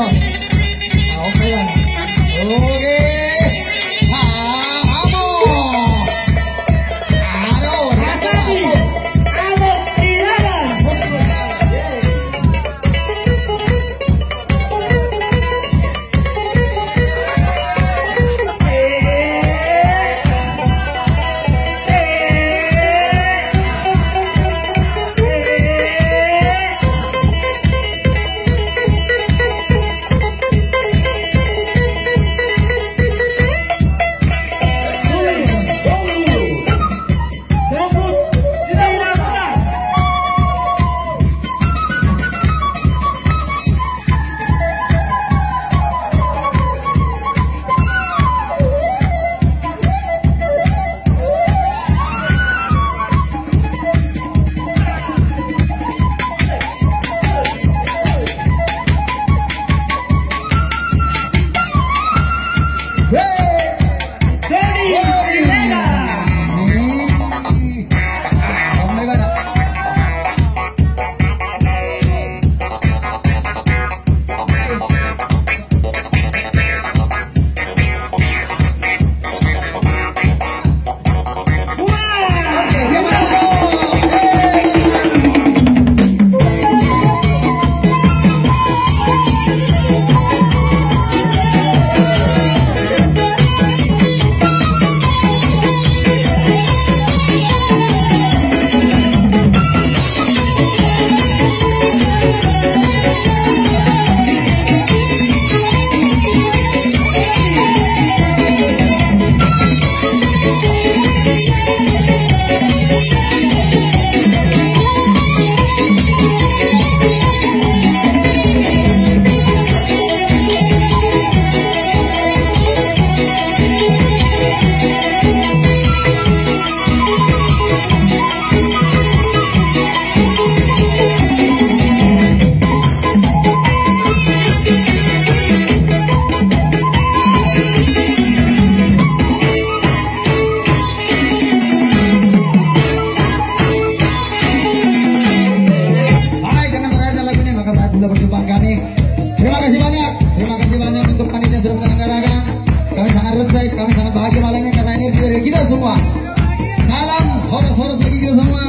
Son. Oke kan? Oke. Vamos. Aduh, Makasih. Alex silakan. Perjumpaan kami. Terima kasih banyak untuk panitia yang sudah menyelenggarakan. Kami sangat respect, kami sangat bahagia malam ini karena ini dari kita semua. Salam horos bagi kita semua.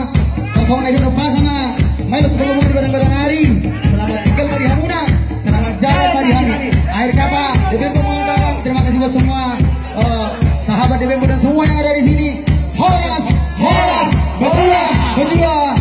Kosong lagi bersama. Mari sebelum di barang-barang hari. Selamat tinggal Pak Hamuna. Selamat jalan Pak Hamuna. Akhir kata, DPM mengatakan terima kasih buat semua sahabat DPM dan semua yang ada di sini. Horas, berjuang.